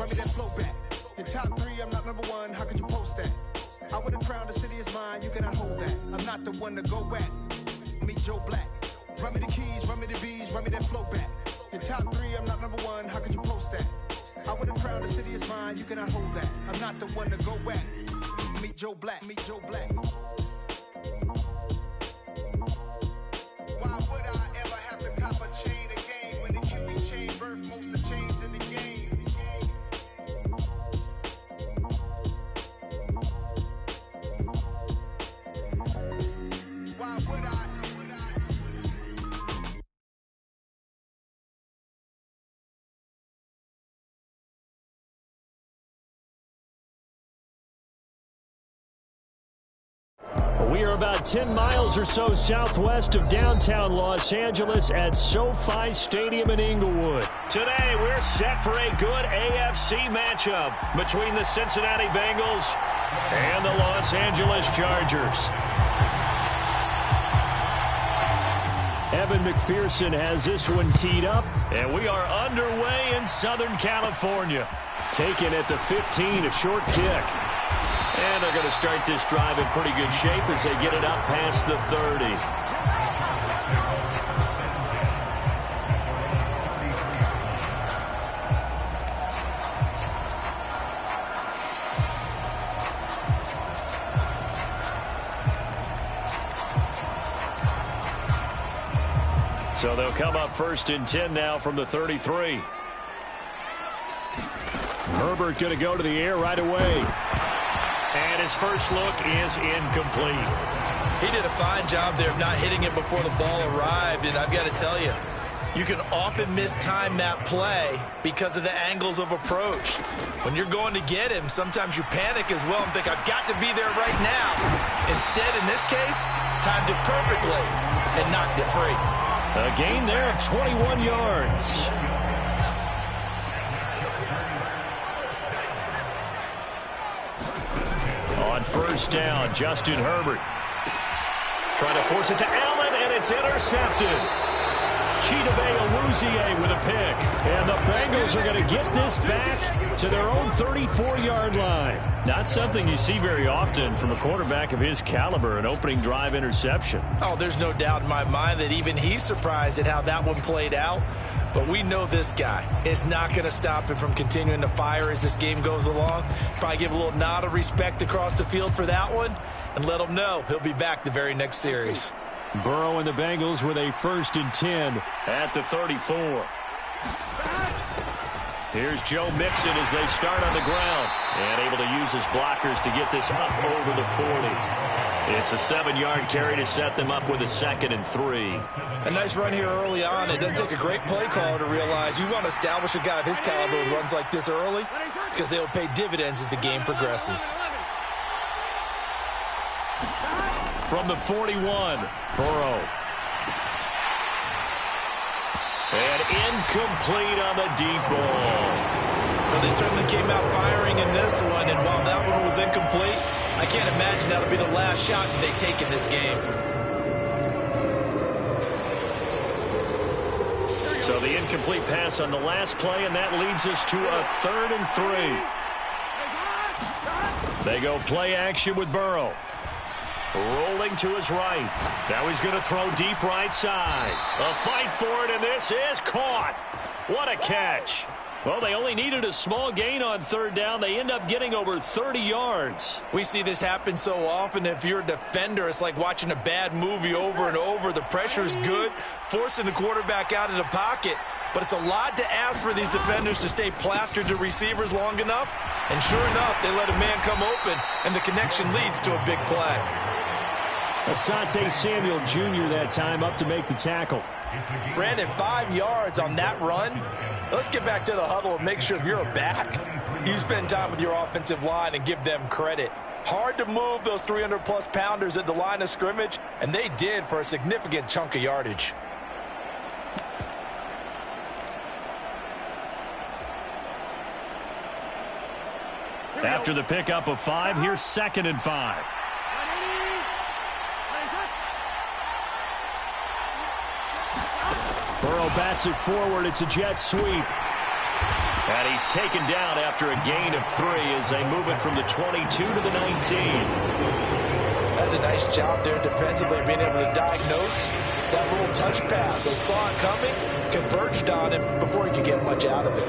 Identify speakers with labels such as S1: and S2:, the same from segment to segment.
S1: run me that flow back. Your top three, I'm not number one, how could you post that? I would have crowned the city is mine, you cannot hold that. I'm not the one to go back. Meet Joe Black. Run me the keys, run me the bees, run me that flow back. Your top three, I'm not number one, how could you post that? I would have crowned the city is mine, you cannot hold that. I'm not the one to go back. Meet Joe Black, meet Joe Black. Why would I ever have to cop a chain again when the QB chain birth most of chains in the game? Why would I?
S2: We are about 10 miles or so southwest of downtown Los Angeles at SoFi Stadium in Inglewood. Today, we're set for a good AFC matchup between the Cincinnati Bengals and the Los Angeles Chargers. Evan McPherson has this one teed up, and we are underway in Southern California. Taken at the 15, a short kick. And they're going to start this drive in pretty good shape as they get it up past the 30. So they'll come up 1st and 10 now from the 33. Herbert going to go to the air right away. And his first look is incomplete.
S3: He did a fine job there of not hitting it before the ball arrived. And I've got to tell you, you can often mistime that play because of the angles of approach. When you're going to get him, sometimes you panic as well and think, I've got to be there right now. Instead, in this case, timed it perfectly and knocked it free.
S2: A gain there of 21 yards. On 1st down, Justin Herbert trying to force it to Allen, and it's intercepted. Chidobe Awuzie with a pick. And the Bengals are going to get this back to their own 34-yard line. Not something you see very often from a quarterback of his caliber, an opening drive interception.
S3: Oh, there's no doubt in my mind that even he's surprised at how that one played out. But we know this guy is not going to stop him from continuing to fire as this game goes along. Probably give a little nod of respect across the field for that one and let him know he'll be back the very next series.
S2: Burrow and the Bengals with a 1st and 10 at the 34. Here's Joe Mixon as they start on the ground and able to use his blockers to get this up over the 40. It's a 7-yard carry to set them up with a 2nd and 3.
S3: A nice run here early on. It doesn't take a great play caller to realize you want to establish a guy of his caliber with runs like this early because they will pay dividends as the game progresses.
S2: From the 41, Burrow. And incomplete on the deep ball.
S3: Well, they certainly came out firing in this one, and while that one was incomplete, I can't imagine that'll be the last shot that they take in this game.
S2: So the incomplete pass on the last play, and that leads us to a 3rd and 3. They go play action with Burrow. Rolling to his right. Now he's going to throw deep right side. A fight for it, and this is caught. What a catch. Well, they only needed a small gain on 3rd down. They end up getting over 30 yards.
S3: We see this happen so often. If you're a defender, it's like watching a bad movie over and over. The pressure is good, forcing the quarterback out of the pocket. But it's a lot to ask for these defenders to stay plastered to receivers long enough. And sure enough, they let a man come open, and the connection leads to a big play.
S2: Asante Samuel Jr. that time up to make the tackle.
S3: Brandon, 5 yards on that run. Let's get back to the huddle and make sure if you're a back, you spend time with your offensive line and give them credit. Hard to move those 300-plus pounders at the line of scrimmage, and they did for a significant chunk of yardage.
S2: After the pickup of 5, here's 2nd and 5. Burrow bats it forward. It's a jet sweep. And he's taken down after a gain of 3 as they move it from the 22 to the 19.
S3: That's a nice job there defensively, being able to diagnose that little touch pass. They saw it coming, converged on him before he could get much out of it.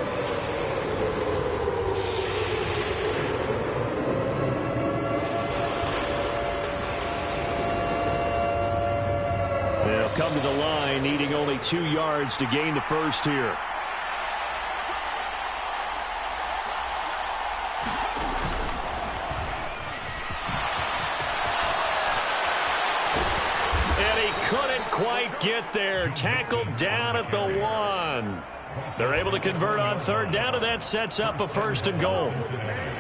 S2: They'll come to the line, needing only 2 yards to gain the first here. Quite get there. Tackled down at the 1. They're able to convert on 3rd down, and that sets up a 1st and goal.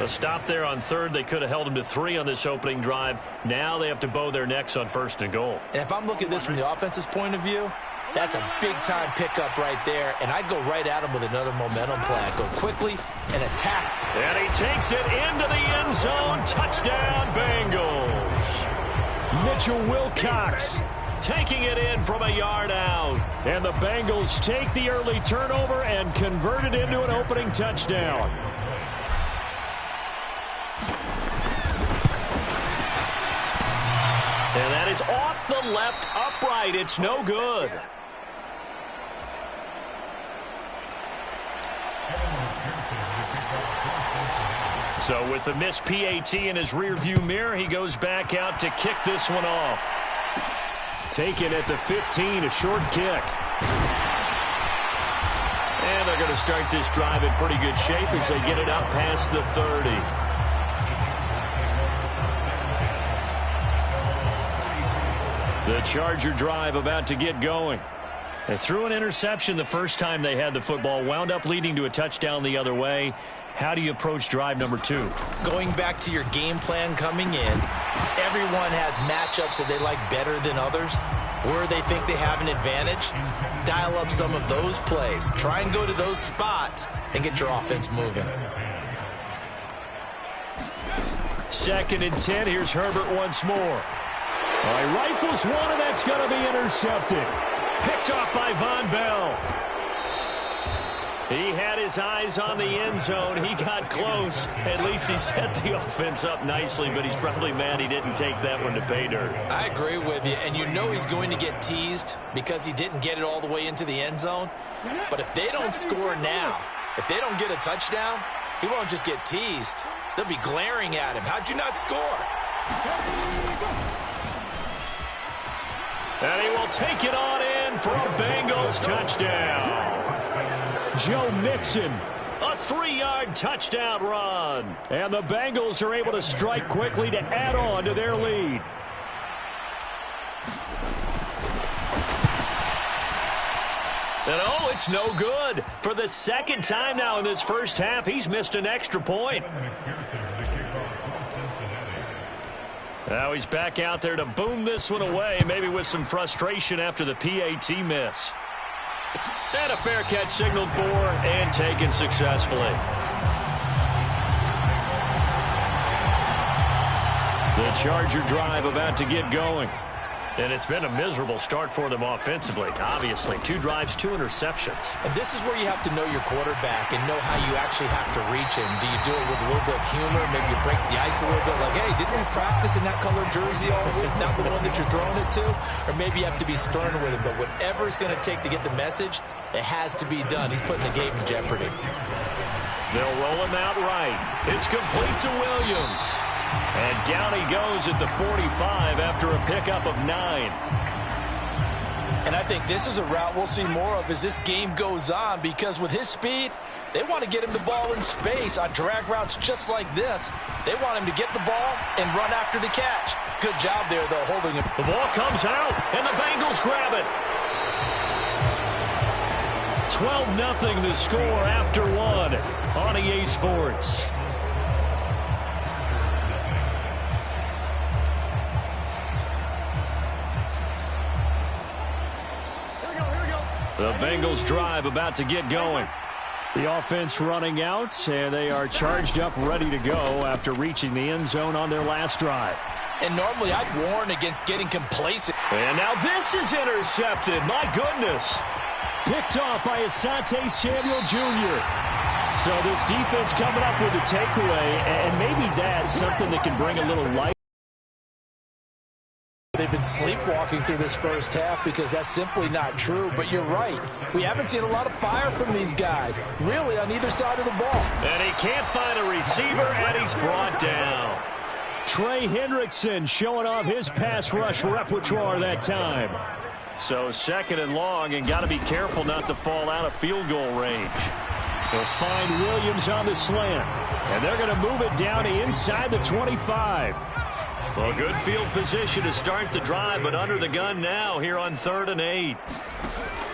S2: A stop there on 3rd. They could have held them to 3 on this opening drive. Now they have to bow their necks on 1st and goal.
S3: And if I'm looking at this from the offense's point of view, that's a big-time pickup right there, and I go right at him with another momentum play. I go quickly and attack.
S2: And he takes it into the end zone. Touchdown, Bengals. Mitchell Wilcox taking it in from a yard out. And the Bengals take the early turnover and convert it into an opening touchdown. And that is off the left upright. It's no good. So with the missed PAT in his rearview mirror, he goes back out to kick this one off. Taken at the 15, a short kick. And they're going to start this drive in pretty good shape as they get it out past the 30. The Charger drive about to get going. They threw an interception the first time they had the football, wound up leading to a touchdown the other way. How do you approach drive number 2?
S3: Going back to your game plan coming in, everyone has matchups that they like better than others, where they think they have an advantage. Dial up some of those plays. Try and go to those spots and get your offense moving.
S2: 2nd and 10. Here's Herbert once more. All right, rifles one, and that's going to be intercepted. Picked off by Von Bell. He had his eyes on the end zone. He got close. At least he set the offense up nicely, but he's probably mad he didn't take that one to pay dirt.
S3: I agree with you, and you know he's going to get teased because he didn't get it all the way into the end zone. But if they don't score now, if they don't get a touchdown, he won't just get teased. They'll be glaring at him. How'd you not score?
S2: And he will take it on in for a Bengals touchdown. Joe Mixon, a 3-yard touchdown run. And the Bengals are able to strike quickly to add on to their lead. And oh, it's no good. For the 2nd time now in this first half, he's missed an extra point. Now he's back out there to boom this one away, maybe with some frustration after the PAT miss. And a fair catch signaled for and taken successfully. The Charger drive about to get going. And it's been a miserable start for them offensively, obviously. 2 drives, 2 interceptions.
S3: And this is where you have to know your quarterback and know how you actually have to reach him. Do you do it with a little bit of humor? Maybe you break the ice a little bit, like, hey, didn't we practice in that color jersey all week, not the one that you're throwing it to? Or maybe you have to be stern with him. But whatever it's going to take to get the message, it has to be done. He's putting the game in jeopardy.
S2: They'll roll him out right. It's complete to Williams. And down he goes at the 45 after a pickup of 9.
S3: And I think this is a route we'll see more of as this game goes on, because with his speed, they want to get him the ball in space on drag routes just like this. They want him to get the ball and run after the catch. Good job there, though, holding it.
S2: The ball comes out, and the Bengals grab it. 12-0 the score after 1 on EA Sports. The Bengals drive about to get going. The offense running out, and they are charged up, ready to go after reaching the end zone on their last drive.
S3: And normally I'd warn against getting complacent.
S2: And now this is intercepted. My goodness. Picked off by Asante Samuel Jr. So this defense coming up with a takeaway, and maybe that's something that can bring a little light.
S3: They've been sleepwalking through this first half because that's simply not true. But you're right. We haven't seen a lot of fire from these guys, really, on either side of the ball.
S2: And he can't find a receiver, and he's brought down. Trey Hendrickson showing off his pass rush repertoire that time. So second and long, and got to be careful not to fall out of field goal range. They'll find Williams on the slant, and they're going to move it down to inside the 25. Well, good field position to start the drive, but under the gun now here on 3rd and 8.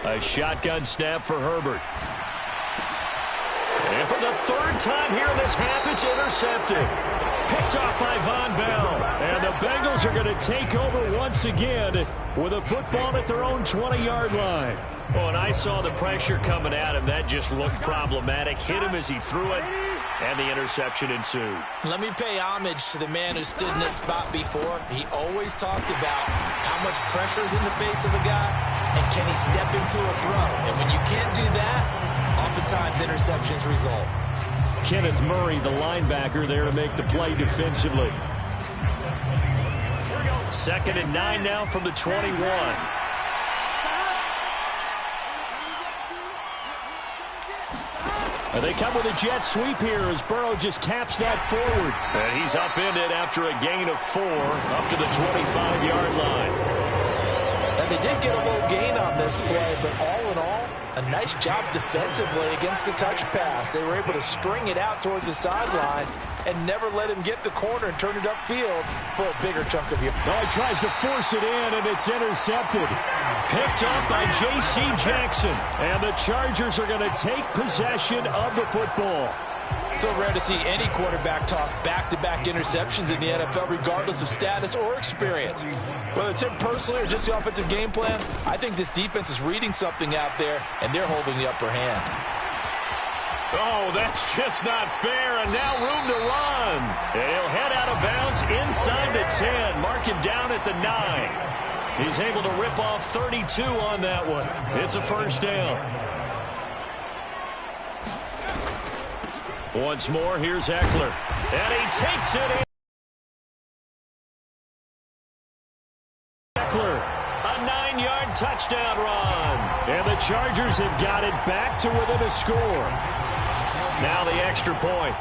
S2: A shotgun snap for Herbert. And for the 3rd time here in this half, it's intercepted. Picked off by Von Bell. And the Bengals are going to take over once again with a football at their own 20-yard line. Oh, and I saw the pressure coming at him. That just looked problematic. Hit him as he threw it, and the interception ensued.
S3: Let me pay homage to the man who stood in this spot before. He always talked about how much pressure is in the face of a guy, and can he step into a throw. And when you can't do that, oftentimes interceptions result.
S2: Kenneth Murray, the linebacker, there to make the play defensively. 2nd and 9 now from the 21. And they come with a jet sweep here as Burrow just taps that forward. And he's upended after a gain of 4 up to the 25-yard line.
S3: And they did get a little gain on this play, but all in all, a nice job defensively against the touch pass. They were able to string it out towards the sideline and never let him get the corner and turn it upfield for a bigger chunk of you.
S2: Oh, he tries to force it in, and it's intercepted. Picked up by J.C. Jackson. And the Chargers are going to take possession of the football.
S3: So rare to see any quarterback toss back-to-back interceptions in the NFL, regardless of status or experience. Whether it's him personally or just the offensive game plan, I think this defense is reading something out there, and they're holding the upper hand.
S2: Oh, that's just not fair, and now room to run. And he'll head out of bounds inside the 10, mark him down at the 9. He's able to rip off 32 on that one. It's a first down. Once more, here's Eckler. And he takes it in. Eckler, a 9-yard touchdown run. And the Chargers have got it back to within a score. Now the extra point.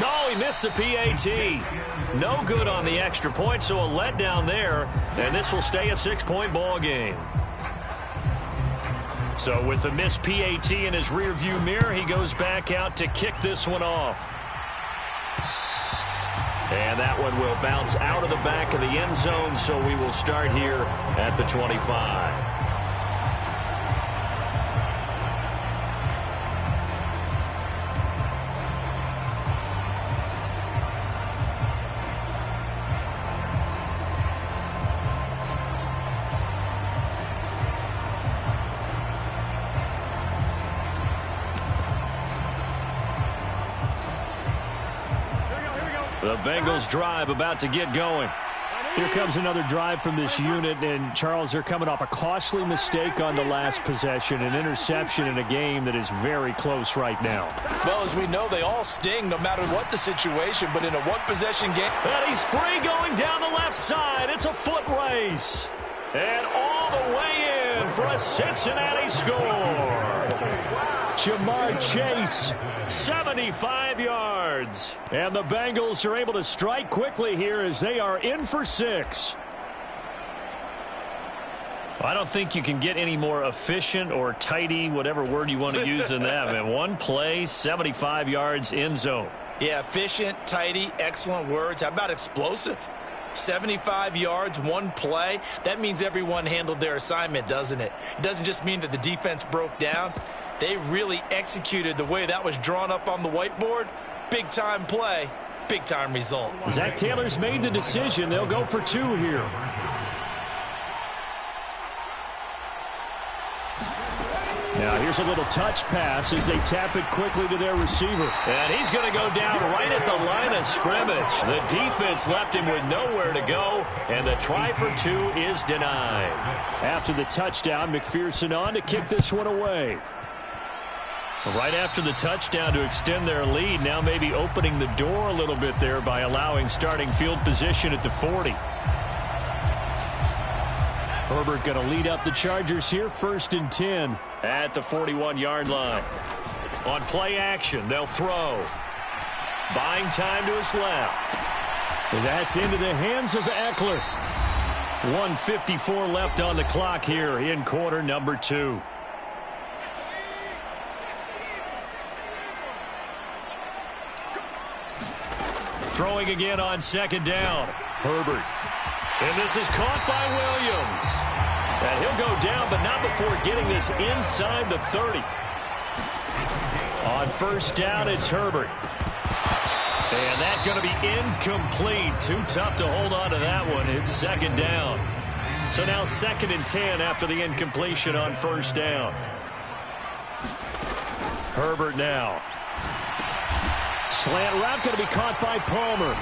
S2: Oh, he missed the PAT. No good on the extra point, so a letdown there. And this will stay a 6-point ball game. So with the missed PAT in his rearview mirror, he goes back out to kick this one off. And that one will bounce out of the back of the end zone, so we will start here at the 25. The Bengals drive about to get going. Here comes another drive from this unit, and Charles, they're coming off a costly mistake on the last possession, an interception in a game that is very close right now.
S3: Well, as we know, they all sting no matter what the situation, but in a one-possession game.
S2: And he's free going down the left side. It's a foot race. And all the way in for a Cincinnati score. Jamar Chase, 75 yards. And the Bengals are able to strike quickly here as they are in for 6. I don't think you can get any more efficient or tidy, whatever word you want to use than that. Man, one play, 75 yards, end zone.
S3: Yeah, efficient, tidy, excellent words. How about explosive? 75 yards, one play. That means everyone handled their assignment, doesn't it? It doesn't just mean that the defense broke down. They really executed the way that was drawn up on the whiteboard. Big-time play, big-time result.
S2: Zach Taylor's made the decision. They'll go for 2 here. Now here's a little touch pass as they tap it quickly to their receiver. And he's going to go down right at the line of scrimmage. The defense left him with nowhere to go, and the try for two is denied. After the touchdown, McPherson on to kick this one away. Right after the touchdown to extend their lead, now maybe opening the door a little bit there by allowing starting field position at the 40. Herbert going to lead up the Chargers here, 1st and 10 at the 41-yard line. On play action, they'll throw. Buying time to his left. That's into the hands of Eckler. 1:54 left on the clock here in quarter number 2. Throwing again on 2nd down. Herbert. And this is caught by Williams. And he'll go down, but not before getting this inside the 30. On 1st down, it's Herbert. And that's going to be incomplete. Too tough to hold on to that one. It's 2nd down. So now 2nd and 10 after the incompletion on 1st down. Herbert now. Slant route going to be caught by Palmer.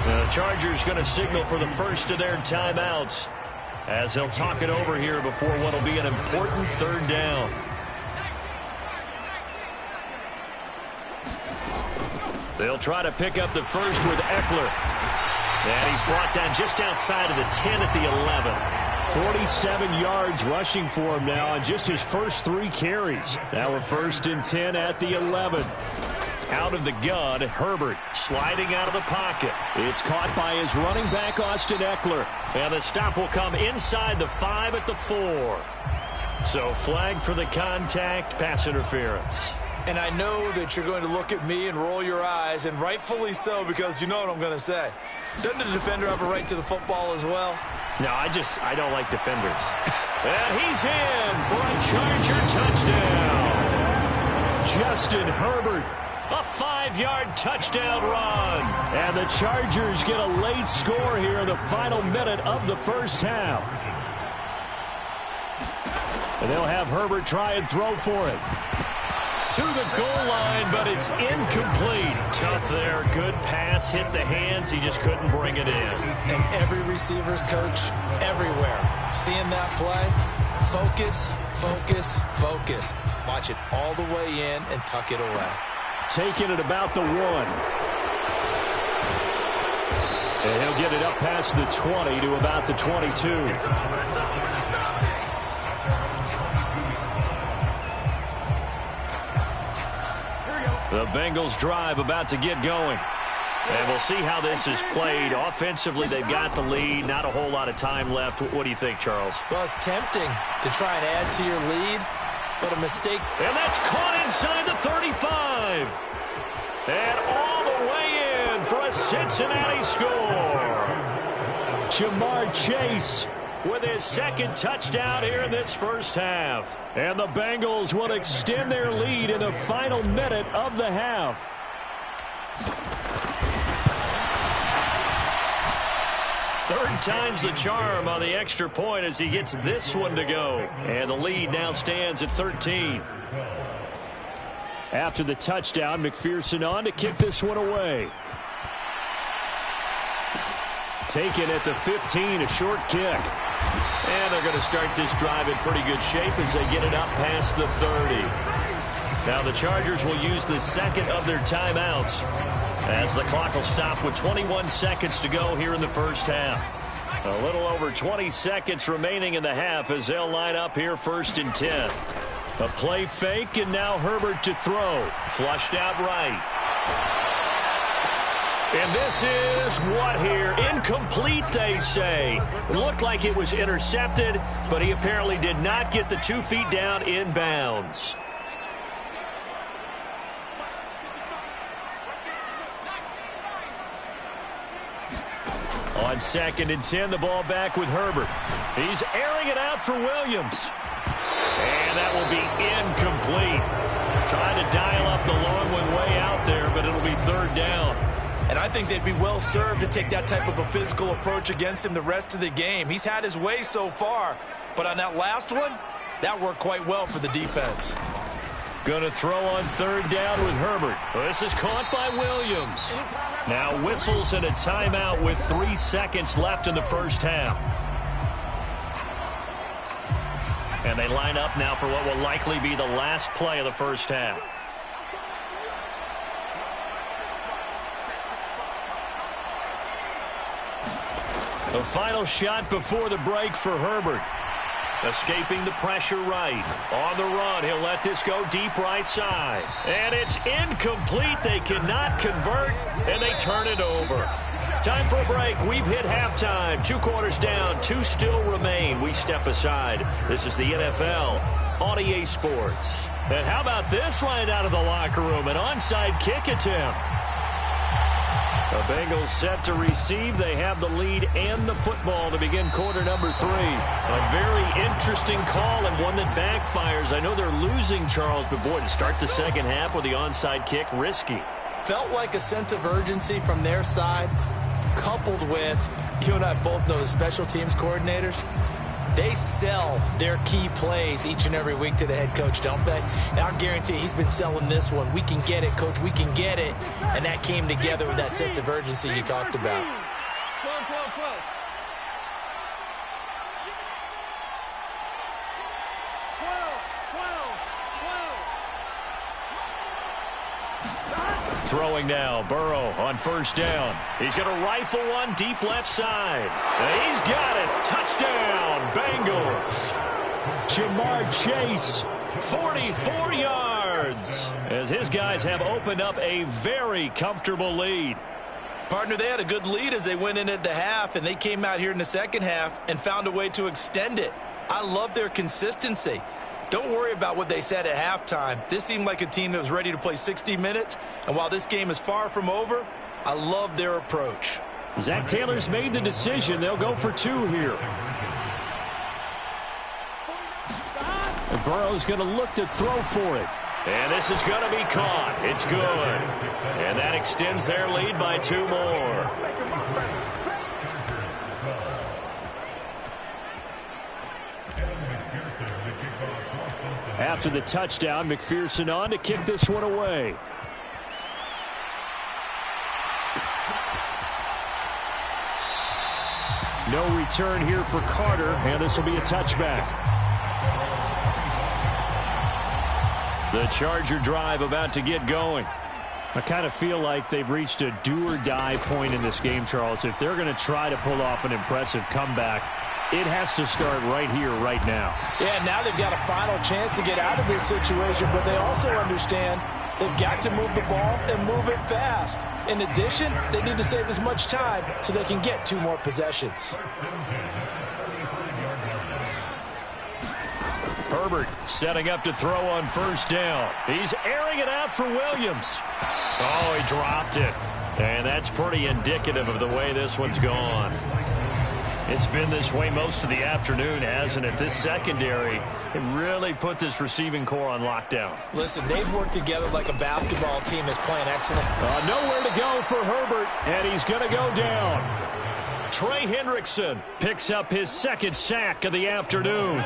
S2: The Chargers going to signal for the first of their timeouts as they'll talk it over here before what will be an important 3rd down. They'll try to pick up the first with Eckler. And he's brought down just outside of the 10 at the 11. 47 yards rushing for him now on just his first 3 carries. Now a 1st and 10 at the 11. Out of the gun, Herbert sliding out of the pocket. It's caught by his running back, Austin Eckler. And the stop will come inside the 5 at the 4. So flag for the contact, pass interference.
S3: And I know that you're going to look at me and roll your eyes, and rightfully so, because you know what I'm going to say. Doesn't the defender have a right to the football as well?
S2: No, I don't like defenders. And he's in for a Charger touchdown. Justin Herbert. A 5-yard touchdown run. And the Chargers get a late score here in the final minute of the first half. And they'll have Herbert try and throw for it. To the goal line, but it's incomplete. Tough there. Good pass. Hit the hands. He just couldn't bring it in.
S3: And every receiver's coach everywhere. Seeing that play, focus, focus, focus. Watch it all the way in and tuck it away.
S2: Taking it about the 1. And he'll get it up past the 20 to about the 22. The Bengals drive about to get going. And we'll see how this is played. Offensively, they've got the lead. Not a whole lot of time left. What do you think, Charles?
S3: Well, it's tempting to try and add to your lead. But a mistake.
S2: And that's caught inside the 35. And all the way in for a Cincinnati score. Jamar Chase with his 2nd touchdown here in this first half. And the Bengals will extend their lead in the final minute of the half. Third time's the charm on the extra point as he gets this one to go. And the lead now stands at 13. After the touchdown, McPherson on to kick this one away. Taken at the 15, a short kick. And they're going to start this drive in pretty good shape as they get it up past the 30. Now the Chargers will use the 2nd of their timeouts as the clock will stop with 21 seconds to go here in the first half. A little over 20 seconds remaining in the half as they'll line up here 1st and 10. A play fake, and now Herbert to throw. Flushed out right. And this is what here? Incomplete, they say. It looked like it was intercepted, but he apparently did not get the 2 feet down in bounds. On 2nd and 10, the ball back with Herbert. He's airing it out for Williams. And that will be incomplete. Trying to dial up the long one way out there, but it'll be 3rd down.
S3: And I think they'd be well served to take that type of a physical approach against him the rest of the game. He's had his way so far, but on that last one, That worked quite well for the defense.
S2: Going to throw on third down with Herbert. This is caught by Williams. Now whistles and a timeout with 3 seconds left in the first half. And they line up now for what will likely be the last play of the first half. The final shot before the break for Herbert. Escaping the pressure right. On the run, he'll let this go deep right side. And it's incomplete. They cannot convert, and they turn it over. Time for a break. We've hit halftime. 2 quarters down, 2 still remain. We step aside. This is the NFL on EA Sports. And how about this right out of the locker room? An onside kick attempt. The Bengals set to receive. They have the lead and the football to begin quarter number 3. A very interesting call and one that backfires. I know they're losing, Charles, but boy, to start the second half with the onside kick, risky.
S3: Felt like a sense of urgency from their side, coupled with, you and I both know the special teams coordinators. They sell their key plays each and every week to the head coach, don't they? And I guarantee he's been selling this one. We can get it, coach. We can get it. And that came together with that sense of urgency you talked about.
S2: Throwing now, Burrow on first down. He's going to rifle one deep left side. And he's got it. Touchdown, Bengals. Jamar Chase, 44 yards, as his guys have opened up a very comfortable lead.
S3: Partner, they had a good lead as they went in at the half, and they came out here in the second half and found a way to extend it. I love their consistency. Don't worry about what they said at halftime. This seemed like a team that was ready to play 60 minutes. And while this game is far from over, I love their approach.
S2: Zach Taylor's made the decision. They'll go for 2 here. And Burrow's going to look to throw for it. And this is going to be caught. It's good. And that extends their lead by 2 more. After the touchdown, McPherson on to kick this one away. No return here for Carter, and this will be a touchback. The Charger drive about to get going. I kind of feel like they've reached a do-or-die point in this game, Charles. If they're going to try to pull off an impressive comeback, it has to start right here, right now.
S3: Yeah, now they've got a final chance to get out of this situation, but they also understand they've got to move the ball and move it fast. In addition, they need to save as much time so they can get 2 more possessions.
S2: Herbert setting up to throw on first down. He's airing it out for Williams. Oh, he dropped it. And that's pretty indicative of the way this one's gone. It's been this way most of the afternoon, hasn't it? This secondary really put this receiving core on lockdown.
S3: Listen, they've worked together like a basketball team that's playing excellent.
S2: Nowhere to go for Herbert, and he's going to go down. Trey Hendrickson picks up his 2nd sack of the afternoon.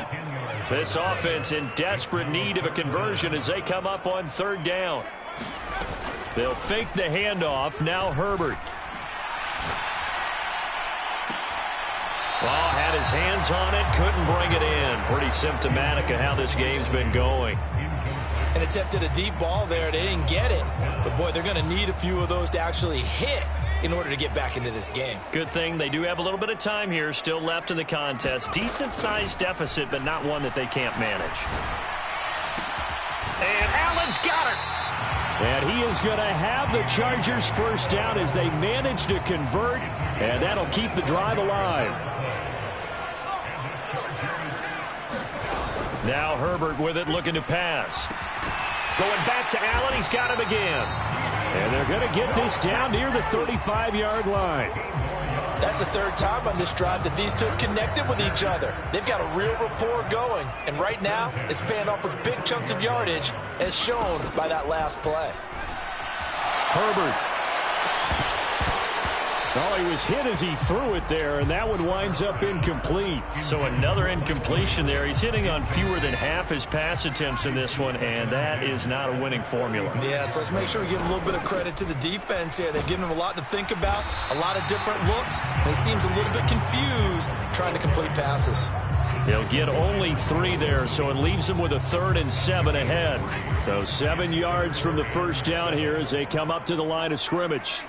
S2: This offense in desperate need of a conversion as they come up on 3rd down. They'll fake the handoff. Now Herbert. Well, had his hands on it, couldn't bring it in. Pretty symptomatic of how this game's been going.
S3: And attempted a deep ball there. They didn't get it. But, boy, they're going to need a few of those to actually hit in order to get back into this game.
S2: Good thing they do have a little bit of time here still left in the contest. Decent-sized deficit, but not one that they can't manage. And Allen's got it. And he is going to have the Chargers first down as they manage to convert, and that'll keep the drive alive. Now Herbert with it, looking to pass. Going back to Allen, he's got him again. And they're going to get this down near the 35-yard line.
S3: That's the 3rd time on this drive that these 2 have connected with each other. They've got a real rapport going. And right now, it's paying off with big chunks of yardage, as shown by that last play.
S2: Herbert. Oh, he was hit as he threw it there, and that one winds up incomplete. So another incompletion there. He's hitting on fewer than half his pass attempts in this one, and that is not a winning formula.
S3: Yeah, so let's make sure we give a little bit of credit to the defense here. They've given him a lot to think about, a lot of different looks, and he seems a little bit confused trying to complete passes.
S2: He'll get only 3 there, so it leaves him with a 3rd and 7 ahead. So 7 yards from the first down here as they come up to the line of scrimmage.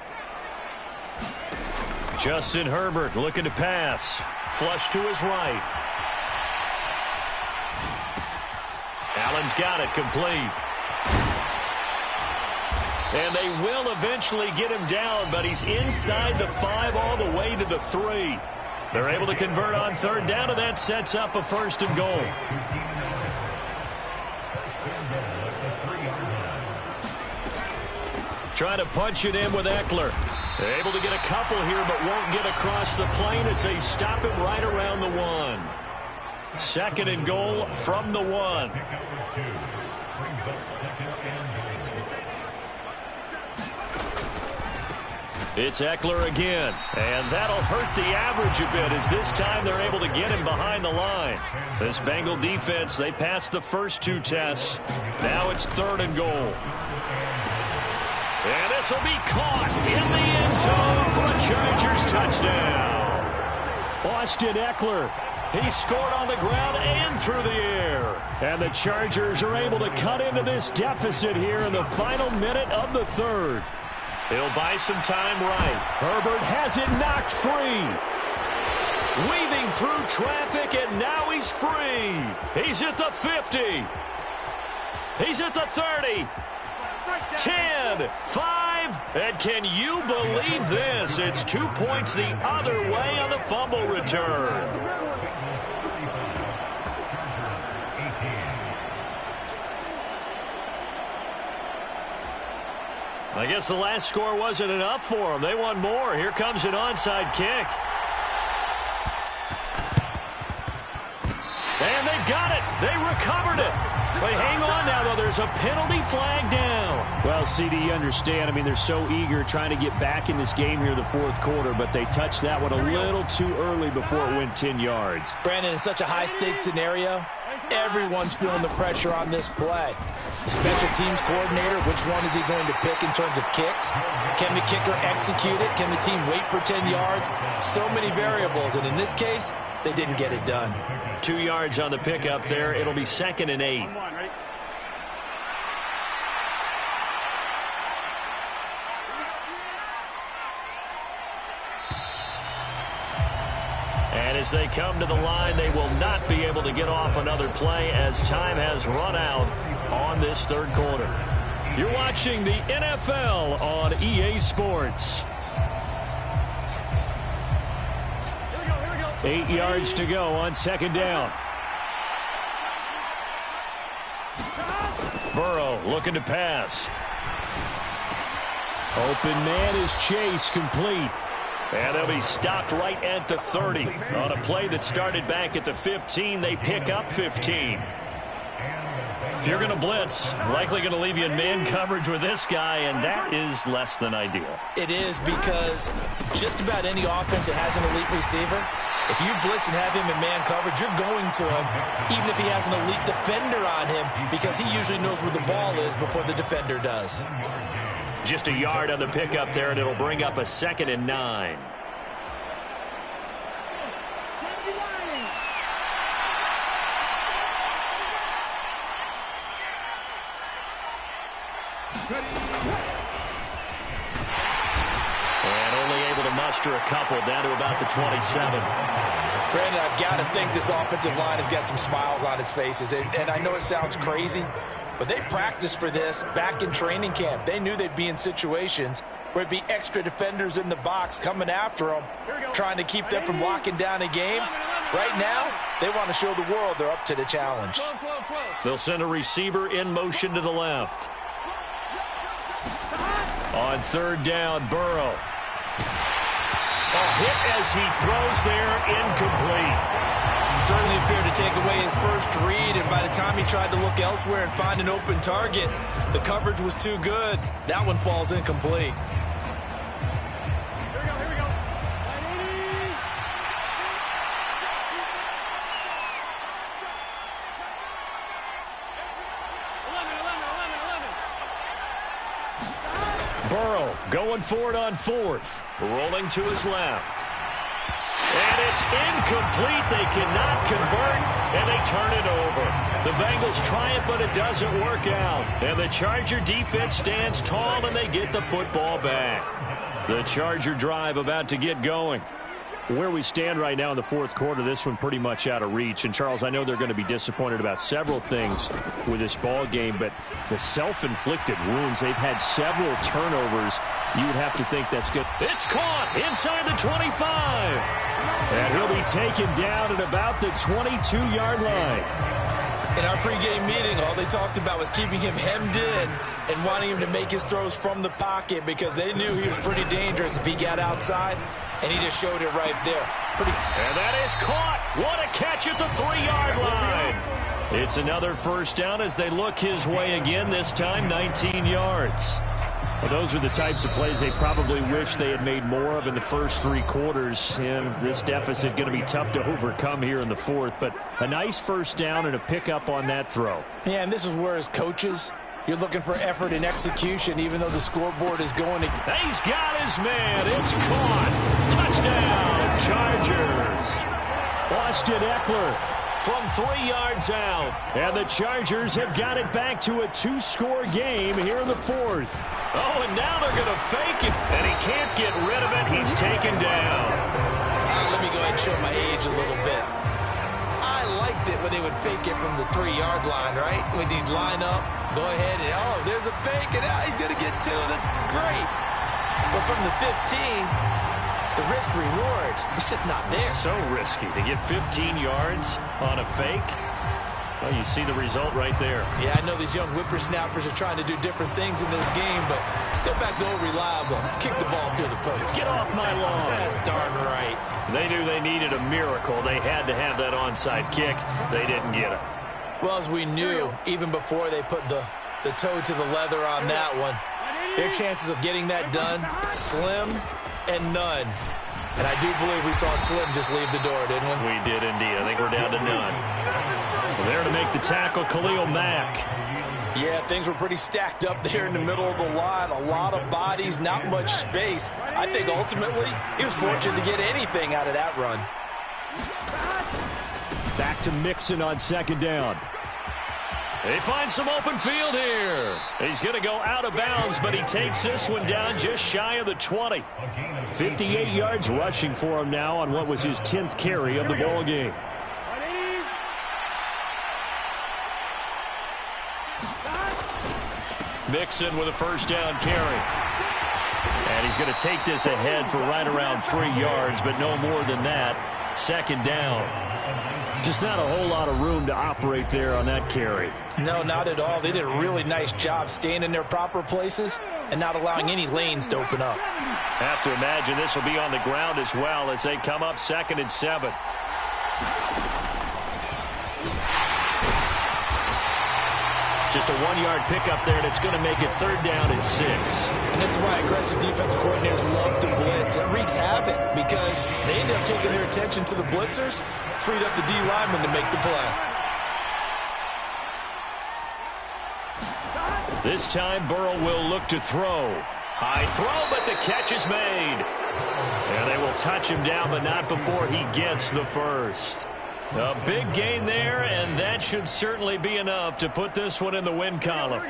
S2: Justin Herbert looking to pass. Flush to his right. Allen's got it complete. And they will eventually get him down, but he's inside the 5 all the way to the 3. They're able to convert on 3rd down, and that sets up a 1st and goal. Trying to punch it in with Eckler. They're able to get a couple here, but won't get across the plane as they stop him right around the 1. 2nd and goal from the 1. It's Eckler again, and that'll hurt the average a bit as this time they're able to get him behind the line. This Bengal defense, they passed the first 2 tests. Now it's 3rd and goal. And this will be caught in the end zone for a Chargers touchdown. Austin Eckler, he scored on the ground and through the air. And the Chargers are able to cut into this deficit here in the final minute of the 3rd. He'll buy some time right. Herbert has it knocked free. Weaving through traffic, and now he's free. He's at the 50. He's at the 30. 10, 5, and can you believe this? It's 2 points the other way on the fumble return. I guess the last score wasn't enough for them. They want more. Here comes an onside kick. And they've got it. They recovered it. But hang on now, though. There's a penalty flag down.
S4: Well, CD, you understand. I mean, they're so eager trying to get back in this game here the 4th quarter, but they touched that one a little too early before it went 10 yards.
S3: Brandon, in such a high-stakes scenario, everyone's feeling the pressure on this play. The special teams coordinator, which one is he going to pick in terms of kicks? Can the kicker execute it? Can the team wait for 10 yards? So many variables, and in this case, they didn't get it done.
S2: 2 yards on the pickup there. It'll be 2nd and 8. And as they come to the line, they will not be able to get off another play as time has run out on this 3rd quarter. You're watching the NFL on EA Sports. 8 yards to go on 2nd down. Burrow looking to pass. Open man is Chase, complete. And they'll be stopped right at the 30. On a play that started back at the 15, they pick up 15. If you're going to blitz, likely going to leave you in man coverage with this guy, and that is less than ideal.
S3: It is, because just about any offense that has an elite receiver, if you blitz and have him in man coverage, you're going to him, even if he has an elite defender on him, because he usually knows where the ball is before the defender does.
S2: Just a yard on the pickup there, and it'll bring up a 2nd and 9. And only able to muster a couple down to about the 27.
S3: Brandon, I've got to think this offensive line has got some smiles on its faces. And I know it sounds crazy, but they practiced for this back in training camp. They knew they'd be in situations where it'd be extra defenders in the box coming after them, trying to keep them from locking down a game. Right now, they want to show the world they're up to the challenge.
S2: They'll send a receiver in motion to the left. On 3rd down, Burrow. A hit as he throws there, incomplete.
S3: Certainly appeared to take away his first read, and by the time he tried to look elsewhere and find an open target, the coverage was too good. That one falls incomplete.
S2: Burrow going for it on fourth. Rolling to his left. And it's incomplete. They cannot convert, and they turn it over. The Bengals try it, but it doesn't work out. And the Charger defense stands tall, and they get the football back. The Charger drive about to get going. Where we stand right now in the fourth quarter, this one pretty much out of reach. And, Charles, I know they're going to be disappointed about several things with this ball game, but the self-inflicted wounds, they've had several turnovers. You would have to think that's good. It's caught inside the 25. And he'll be taken down at about the 22-yard line.
S3: In our pregame meeting, all they talked about was keeping him hemmed in and wanting him to make his throws from the pocket because they knew he was pretty dangerous if he got outside, and he just showed it right there.
S2: And that is caught. What a catch at the 3-yard line. It's another first down as they look his way again, this time 19 yards. Well, those are the types of plays they probably wish they had made more of in the first 3 quarters. And this deficit going to be tough to overcome here in the fourth. But a nice first down and a pickup on that throw.
S5: Yeah, and this is where as coaches, you're looking for effort and execution, even though the scoreboard is going to...
S2: He's got his man. It's caught. Touchdown, Chargers. Austin Eckler from 3 yards out. And the Chargers have got it back to a 2-score game here in the fourth. Oh, and now they're going to fake it. And he can't get rid of it. He's taken down.
S3: Let me go ahead and show my age a little bit. I liked it when they would fake it from the 3-yard line, right? When he'd line up, go ahead and, oh, there's a fake, and he's going to get 2. That's great. But from the 15, the risk-reward, it's just not there.
S2: So risky to get 15 yards on a fake. Well, you see the result right there.
S3: Yeah, I know these young whippersnappers are trying to do different things in this game, but let's go back to old reliable. Kick the ball through the post.
S2: Get off my lawn.
S3: That's darn right.
S2: They knew they needed a miracle. They had to have that onside kick. They didn't get it.
S3: Well, as we knew, even before they put the toe to the leather on that one, their chances of getting that done, slim and none. And I do believe we saw Slim just leave the door, didn't we?
S2: We did indeed. I think we're down to none. There to make the tackle, Khalil Mack.
S5: Yeah, things were pretty stacked up there in the middle of the line. A lot of bodies, not much space. I think ultimately he was fortunate to get anything out of that run.
S2: Back to Mixon on second down. They find some open field here. He's going to go out of bounds, but he takes this one down just shy of the 20. 58 yards rushing for him now on what was his 10th carry of the ball game. Mixon with a first down carry. And he's going to take this ahead for right around 3 yards, but no more than that. Second down. Just not a whole lot of room to operate there on that carry.
S5: No, not at all. They did a really nice job staying in their proper places and not allowing any lanes to open up.
S2: Have to imagine this will be on the ground as well as they come up 2nd and 7. Just a 1-yard pickup there, and it's going to make it 3rd down and 6.
S3: And this is why aggressive defensive coordinators love to blitz. It wreaks havoc because they end up taking their attention to the blitzers, freed up the D lineman to make the play.
S2: This time Burrow will look to throw. High throw, but the catch is made. And they will touch him down, but not before he gets the first. A big gain there, and that should certainly be enough to put this one in the win column.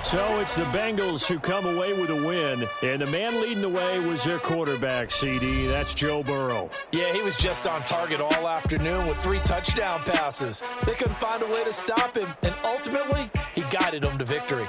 S2: So it's the Bengals who come away with a win, and the man leading the way was their quarterback, CD. That's Joe Burrow.
S5: Yeah, he was just on target all afternoon with 3 touchdown passes. They couldn't find a way to stop him, and ultimately, he guided them to victory.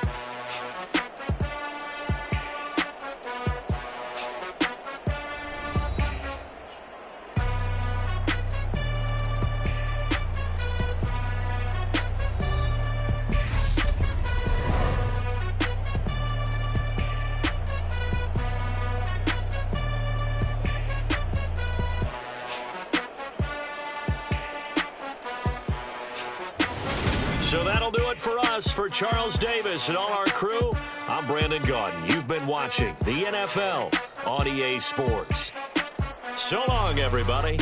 S2: So that'll do it for us. For Charles Davis and all our crew, I'm Brandon Gaudin. You've been watching the NFL on EA Sports. So long, everybody.